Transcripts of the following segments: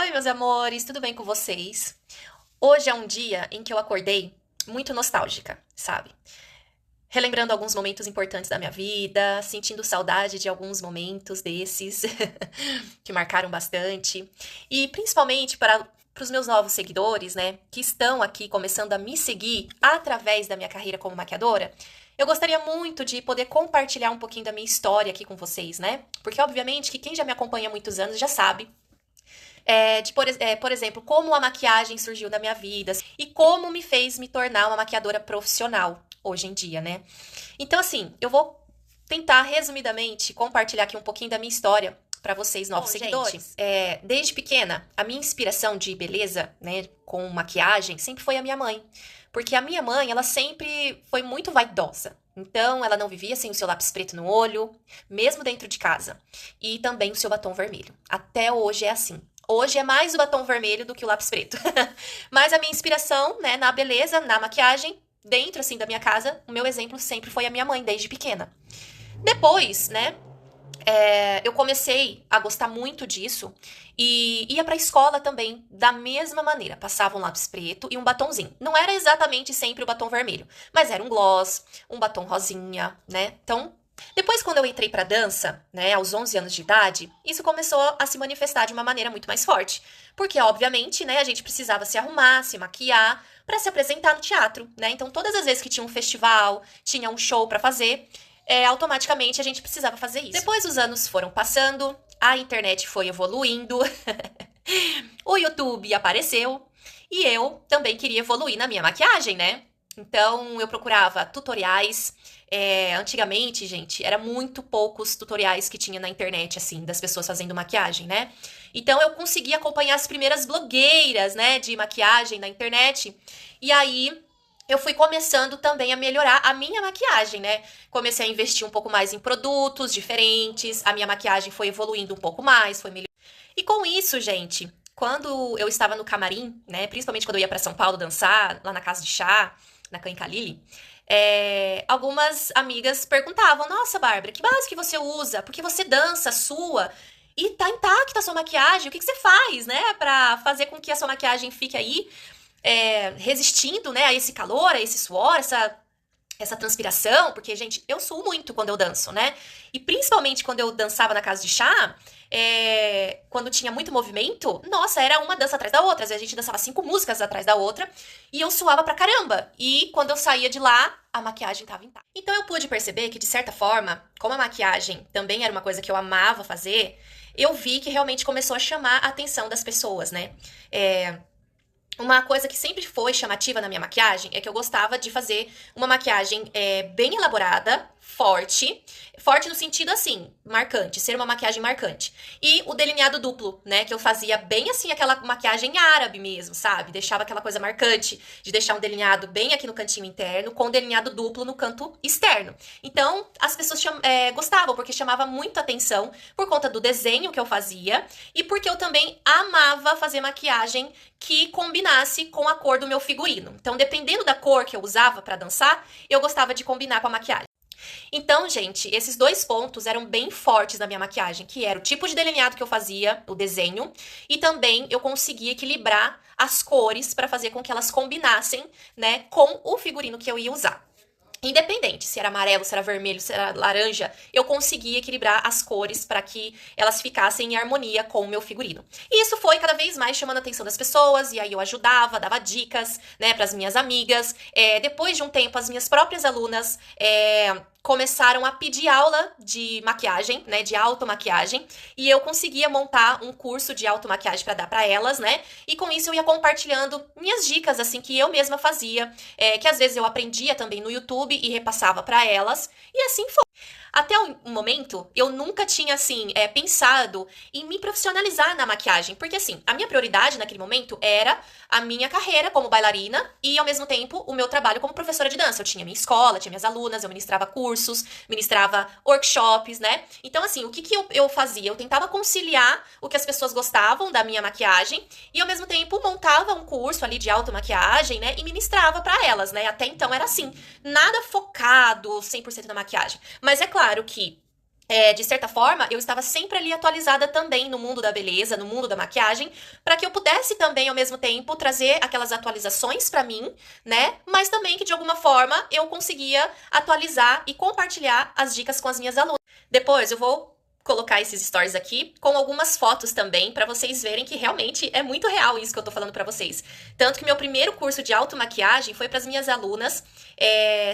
Oi, meus amores, tudo bem com vocês? Hoje é um dia em que eu acordei muito nostálgica, sabe? Relembrando alguns momentos importantes da minha vida, sentindo saudade de alguns momentos desses que marcaram bastante. E principalmente para os meus novos seguidores, né, que estão aqui começando a me seguir através da minha carreira como maquiadora, eu gostaria muito de poder compartilhar um pouquinho da minha história aqui com vocês, né? Porque, obviamente, que quem já me acompanha há muitos anos já sabe por exemplo, como a maquiagem surgiu na minha vida e como me fez me tornar uma maquiadora profissional hoje em dia, né? Então, assim, eu vou tentar resumidamente compartilhar aqui um pouquinho da minha história para vocês, novos seguidores. Gente, desde pequena, a minha inspiração de beleza, né, com maquiagem, sempre foi a minha mãe. Porque a minha mãe, ela sempre foi muito vaidosa. Então, ela não vivia sem o seu lápis preto no olho, mesmo dentro de casa. E também o seu batom vermelho. Até hoje é assim. Hoje é mais o batom vermelho do que o lápis preto. Mas a minha inspiração, né, na beleza, na maquiagem, dentro, assim, da minha casa, o meu exemplo sempre foi a minha mãe, desde pequena. Depois, né, eu comecei a gostar muito disso e ia pra escola também da mesma maneira. Passava um lápis preto e um batonzinho. Não era exatamente sempre o batom vermelho, mas era um gloss, um batom rosinha, né? Então, depois, quando eu entrei pra dança, né, aos 11 anos de idade, isso começou a se manifestar de uma maneira muito mais forte. Porque, obviamente, né, a gente precisava se arrumar, se maquiar pra se apresentar no teatro, né? Então, todas as vezes que tinha um festival, tinha um show pra fazer, automaticamente a gente precisava fazer isso. Depois os anos foram passando, a internet foi evoluindo, o YouTube apareceu e eu também queria evoluir na minha maquiagem, né? Então eu procurava tutoriais. Antigamente, gente, era muito poucos tutoriais que tinha na internet, assim, das pessoas fazendo maquiagem, né? Então eu consegui acompanhar as primeiras blogueiras, né, de maquiagem na internet. E aí eu fui começando também a melhorar a minha maquiagem, né? Comecei a investir um pouco mais em produtos diferentes, a minha maquiagem foi evoluindo um pouco mais, foi melhorando. E com isso, gente, quando eu estava no camarim, né, principalmente quando eu ia para São Paulo dançar, lá na Casa de Chá, na Cancalili, algumas amigas perguntavam: Nossa, Bárbara, que base que você usa? Porque você dança, sua, e tá intacta a sua maquiagem, o que que você faz, né, pra fazer com que a sua maquiagem fique aí resistindo, né, a esse calor, a esse suor, essa transpiração, porque, gente, eu suo muito quando eu danço, né? E principalmente quando eu dançava na casa de chá, quando tinha muito movimento, nossa, era uma dança atrás da outra. Às vezes a gente dançava 5 músicas atrás da outra e eu suava pra caramba. E quando eu saía de lá, a maquiagem tava intacta. Então eu pude perceber que, de certa forma, como a maquiagem também era uma coisa que eu amava fazer, eu vi que realmente começou a chamar a atenção das pessoas, né? Uma coisa que sempre foi chamativa na minha maquiagem é que eu gostava de fazer uma maquiagem bem elaborada, forte. Forte no sentido, assim, marcante, ser uma maquiagem marcante. E o delineado duplo, né, que eu fazia bem assim, aquela maquiagem árabe mesmo, sabe? Deixava aquela coisa marcante de deixar um delineado bem aqui no cantinho interno, com um delineado duplo no canto externo. Então, as pessoas gostavam, porque chamava muito atenção por conta do desenho que eu fazia e porque eu também amava fazer maquiagem que combinasse com a cor do meu figurino. Então, dependendo da cor que eu usava pra dançar, eu gostava de combinar com a maquiagem. Então, gente, esses dois pontos eram bem fortes na minha maquiagem, que era o tipo de delineado que eu fazia, o desenho, e também eu conseguia equilibrar as cores pra fazer com que elas combinassem, né, com o figurino que eu ia usar. Independente se era amarelo, se era vermelho, se era laranja, eu conseguia equilibrar as cores para que elas ficassem em harmonia com o meu figurino. E isso foi cada vez mais chamando a atenção das pessoas, e aí eu ajudava, dava dicas, né, para as minhas amigas. Depois de um tempo, as minhas próprias alunas começaram a pedir aula de maquiagem, né, de automaquiagem, e eu conseguia montar um curso de automaquiagem para dar para elas, né? E com isso eu ia compartilhando minhas dicas, assim, que eu mesma fazia, que às vezes eu aprendia também no YouTube e repassava para elas, e assim foi. Até o momento, eu nunca tinha, assim, pensado em me profissionalizar na maquiagem. Porque, assim, a minha prioridade naquele momento era a minha carreira como bailarina e, ao mesmo tempo, o meu trabalho como professora de dança. Eu tinha minha escola, tinha minhas alunas, eu ministrava cursos, ministrava workshops, né? Então, assim, o que eu fazia? Eu tentava conciliar o que as pessoas gostavam da minha maquiagem e, ao mesmo tempo, montava um curso ali de automaquiagem, né? E ministrava pra elas, né? Até então era assim, nada focado 100% na maquiagem. Mas é claro que de certa forma, eu estava sempre ali atualizada também no mundo da beleza, no mundo da maquiagem, para que eu pudesse também, ao mesmo tempo, trazer aquelas atualizações para mim, né? Mas também que, de alguma forma, eu conseguia atualizar e compartilhar as dicas com as minhas alunas. Depois eu vou colocar esses stories aqui com algumas fotos também para vocês verem que realmente é muito real isso que eu tô falando para vocês. Tanto que meu primeiro curso de automaquiagem foi para as minhas alunas,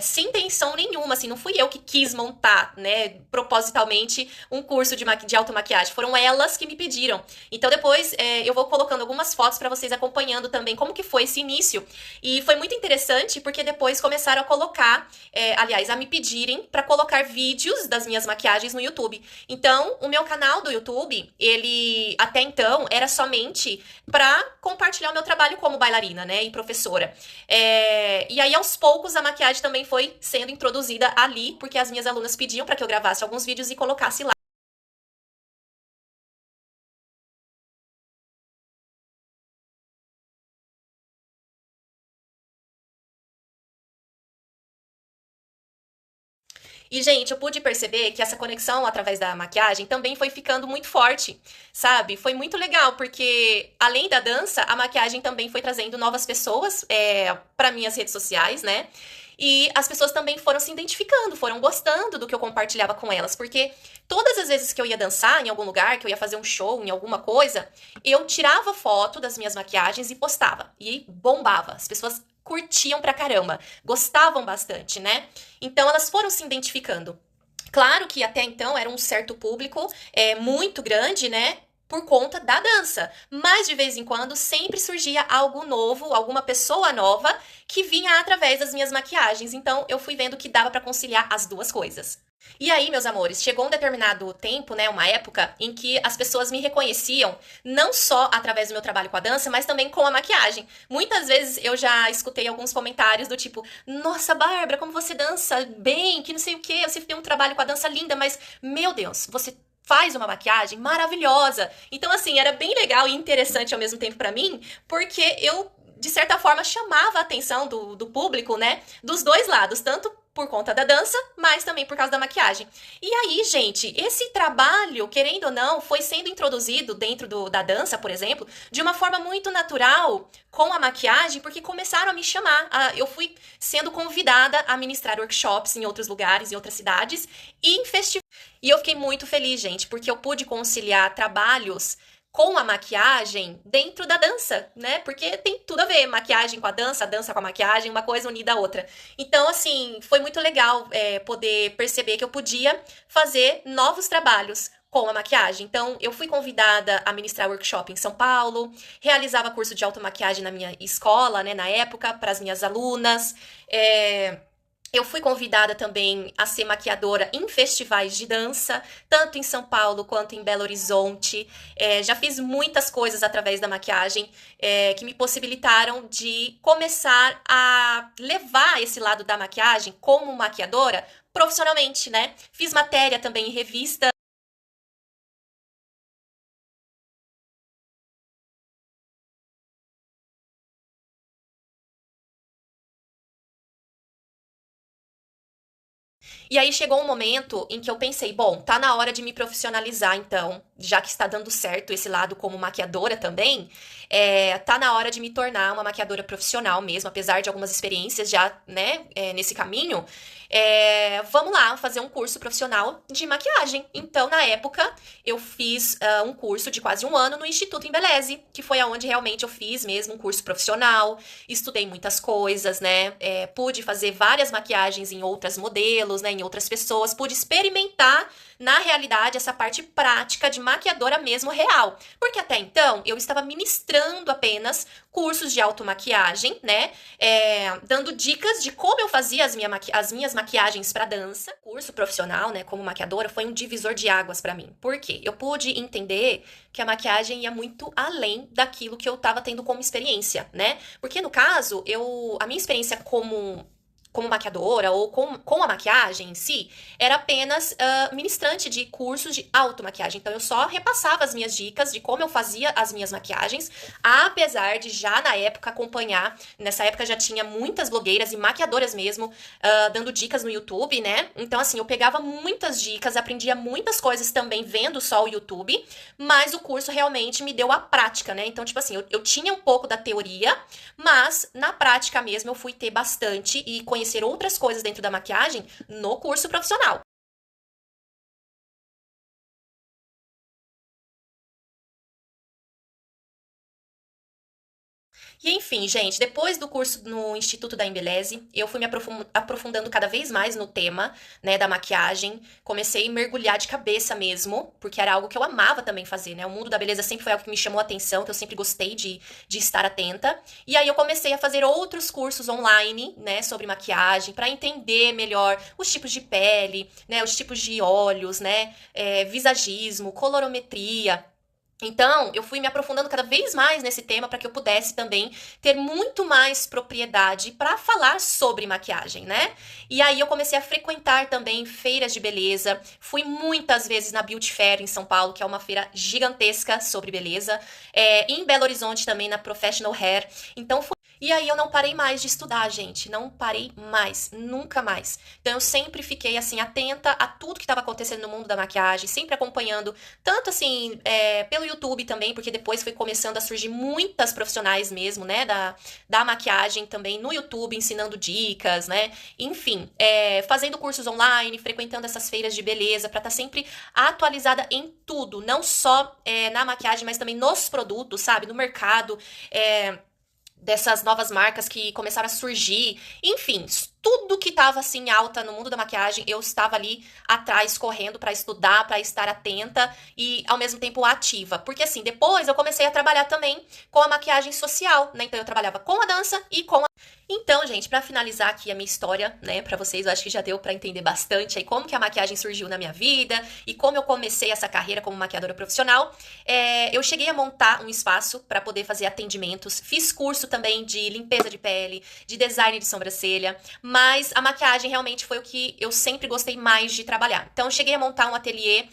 sem intenção nenhuma, assim, não fui eu que quis montar, né, propositalmente um curso de automaquiagem, foram elas que me pediram. Então depois eu vou colocando algumas fotos para vocês acompanhando também como que foi esse início. E foi muito interessante porque depois começaram a colocar, aliás, a me pedirem para colocar vídeos das minhas maquiagens no YouTube. Então, o meu canal do YouTube, ele até então era somente para compartilhar o meu trabalho como bailarina, né, e professora. E aí, aos poucos, a maquiagem também foi sendo introduzida ali, porque as minhas alunas pediam para que eu gravasse alguns vídeos e colocasse lá. E, gente, eu pude perceber que essa conexão através da maquiagem também foi ficando muito forte, sabe? Foi muito legal, porque além da dança, a maquiagem também foi trazendo novas pessoas para minhas redes sociais, né? E as pessoas também foram se identificando, foram gostando do que eu compartilhava com elas, porque todas as vezes que eu ia dançar em algum lugar, que eu ia fazer um show em alguma coisa, eu tirava foto das minhas maquiagens e postava. E bombava. As pessoas curtiam pra caramba, gostavam bastante, né? Então elas foram se identificando. Claro que até então era um certo público muito grande, né? Por conta da dança. Mas de vez em quando sempre surgia algo novo, alguma pessoa nova que vinha através das minhas maquiagens. Então eu fui vendo que dava pra conciliar as duas coisas. E aí, meus amores, chegou um determinado tempo, né, uma época em que as pessoas me reconheciam não só através do meu trabalho com a dança, mas também com a maquiagem. Muitas vezes eu já escutei alguns comentários do tipo: "Nossa, Bárbara, como você dança bem, que não sei o quê, você tem um trabalho com a dança linda, mas meu Deus, você faz uma maquiagem maravilhosa". Então, assim, era bem legal e interessante ao mesmo tempo pra mim, porque eu de certa forma chamava a atenção do público, né? Dos dois lados, tanto por conta da dança, mas também por causa da maquiagem. E aí, gente, esse trabalho, querendo ou não, foi sendo introduzido dentro da dança, por exemplo, de uma forma muito natural com a maquiagem, porque começaram a me chamar. Eu fui sendo convidada a ministrar workshops em outros lugares, em outras cidades e em festivais. E eu fiquei muito feliz, gente, porque eu pude conciliar trabalhos com a maquiagem dentro da dança, né? Porque tem tudo a ver, maquiagem com a dança com a maquiagem, uma coisa unida à outra. Então, assim, foi muito legal poder perceber que eu podia fazer novos trabalhos com a maquiagem. Então, eu fui convidada a ministrar workshop em São Paulo, realizava curso de automaquiagem na minha escola, né, na época, para as minhas alunas. Eu fui convidada também a ser maquiadora em festivais de dança, tanto em São Paulo quanto em Belo Horizonte. Já fiz muitas coisas através da maquiagem que me possibilitaram de começar a levar esse lado da maquiagem como maquiadora profissionalmente, né? Fiz matéria também em revista. E aí chegou um momento em que eu pensei, bom, tá na hora de me profissionalizar, então, já que está dando certo esse lado como maquiadora também, tá na hora de me tornar uma maquiadora profissional mesmo, apesar de algumas experiências já, né, nesse caminho. Vamos lá, fazer um curso profissional de maquiagem. Então, na época, eu fiz um curso de quase um ano no Instituto Embeleze, que foi aonde realmente eu fiz mesmo um curso profissional, estudei muitas coisas, né? Pude fazer várias maquiagens em outras modelos, né? Em outras pessoas, pude experimentar na realidade essa parte prática de maquiadora mesmo real. Porque até então eu estava ministrando apenas cursos de automaquiagem, né? Dando dicas de como eu fazia as minhas maquiagens para dança. O curso profissional, né, como maquiadora, foi um divisor de águas para mim. Por quê? Eu pude entender que a maquiagem ia muito além daquilo que eu estava tendo como experiência, né? Porque no caso, a minha experiência como como maquiadora ou com a maquiagem em si, era apenas ministrante de cursos de automaquiagem. Então eu só repassava as minhas dicas de como eu fazia as minhas maquiagens, apesar de já na época acompanhar, nessa época já tinha muitas blogueiras e maquiadoras mesmo dando dicas no YouTube, né? Então assim, eu pegava muitas dicas, aprendia muitas coisas também vendo só o YouTube, mas o curso realmente me deu a prática, né? Então tipo assim, eu tinha um pouco da teoria, mas na prática mesmo eu fui ter bastante e conhecer outras coisas dentro da maquiagem no curso profissional. E enfim, gente, depois do curso no Instituto da Embeleze, eu fui me aprofundando cada vez mais no tema, né, da maquiagem. Comecei a mergulhar de cabeça mesmo, porque era algo que eu amava também fazer, né? O mundo da beleza sempre foi algo que me chamou a atenção, que eu sempre gostei de estar atenta. E aí eu comecei a fazer outros cursos online, né, sobre maquiagem, para entender melhor os tipos de pele, né, os tipos de olhos, né, visagismo, colorometria. Então, eu fui me aprofundando cada vez mais nesse tema para que eu pudesse também ter muito mais propriedade para falar sobre maquiagem, né? E aí eu comecei a frequentar também feiras de beleza. Fui muitas vezes na Beauty Fair em São Paulo, que é uma feira gigantesca sobre beleza. Em Belo Horizonte também na Professional Hair. Então, e aí eu não parei mais de estudar, gente. Não parei mais, nunca mais. Então eu sempre fiquei assim atenta a tudo que estava acontecendo no mundo da maquiagem, sempre acompanhando, tanto assim pelo YouTube também, porque depois foi começando a surgir muitas profissionais mesmo, né, da maquiagem também no YouTube, ensinando dicas, né, enfim, fazendo cursos online, frequentando essas feiras de beleza para estar sempre atualizada em tudo, não só na maquiagem, mas também nos produtos, sabe, no mercado, dessas novas marcas que começaram a surgir, enfim, tudo que estava assim alta no mundo da maquiagem, eu estava ali atrás correndo para estudar, para estar atenta e ao mesmo tempo ativa, porque assim, depois eu comecei a trabalhar também com a maquiagem social, né? Então eu trabalhava com a dança e com a... Então, gente, para finalizar aqui a minha história, né, para vocês, eu acho que já deu para entender bastante aí como que a maquiagem surgiu na minha vida e como eu comecei essa carreira como maquiadora profissional. Eu cheguei a montar um espaço para poder fazer atendimentos, fiz curso também de limpeza de pele, de design de sobrancelha, mas a maquiagem realmente foi o que eu sempre gostei mais de trabalhar. Então, eu cheguei a montar um ateliê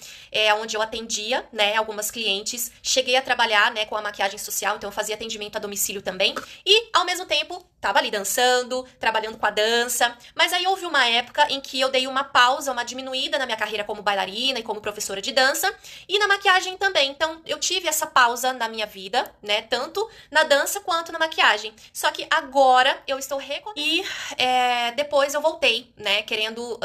onde eu atendia, né, algumas clientes. Cheguei a trabalhar, né, com a maquiagem social, então eu fazia atendimento a domicílio também. E, ao mesmo tempo, tava ali dançando, trabalhando com a dança. Mas aí houve uma época em que eu dei uma pausa, uma diminuída na minha carreira como bailarina e como professora de dança. E na maquiagem também. Então, eu tive essa pausa na minha vida, né, tanto na dança quanto na maquiagem. Só que agora eu estou e depois eu voltei, né, querendo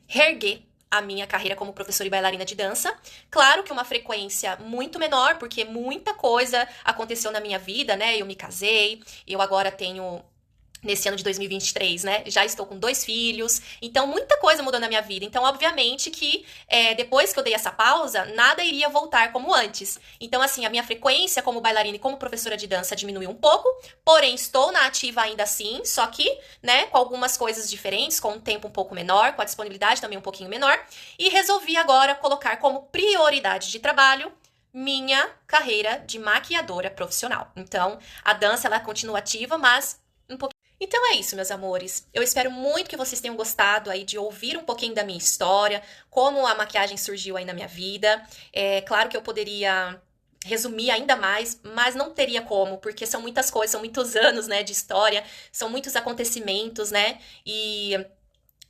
reerguer a minha carreira como professora e bailarina de dança. Claro que uma frequência muito menor, porque muita coisa aconteceu na minha vida, né? Eu me casei, eu agora tenho nesse ano de 2023, né? Já estou com 2 filhos, então muita coisa mudou na minha vida. Então, obviamente que depois que eu dei essa pausa, nada iria voltar como antes. Então, assim, a minha frequência como bailarina e como professora de dança diminuiu um pouco, porém estou na ativa ainda assim, só que, né, com algumas coisas diferentes, com um tempo um pouco menor, com a disponibilidade também um pouquinho menor, e resolvi agora colocar como prioridade de trabalho minha carreira de maquiadora profissional. Então, a dança ela continua ativa, mas então é isso, meus amores. Eu espero muito que vocês tenham gostado aí de ouvir um pouquinho da minha história, como a maquiagem surgiu aí na minha vida. É claro que eu poderia resumir ainda mais, mas não teria como, porque são muitas coisas, são muitos anos, né, de história, são muitos acontecimentos, né? E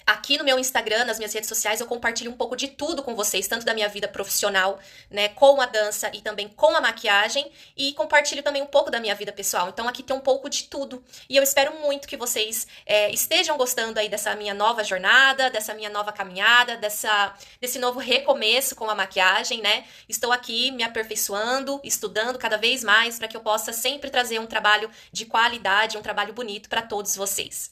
aqui no meu Instagram, nas minhas redes sociais, eu compartilho um pouco de tudo com vocês, tanto da minha vida profissional, né, com a dança e também com a maquiagem, e compartilho também um pouco da minha vida pessoal. Então aqui tem um pouco de tudo, e eu espero muito que vocês estejam gostando aí dessa minha nova jornada, dessa minha nova caminhada, desse novo recomeço com a maquiagem, né? Estou aqui me aperfeiçoando, estudando cada vez mais para que eu possa sempre trazer um trabalho de qualidade, um trabalho bonito para todos vocês.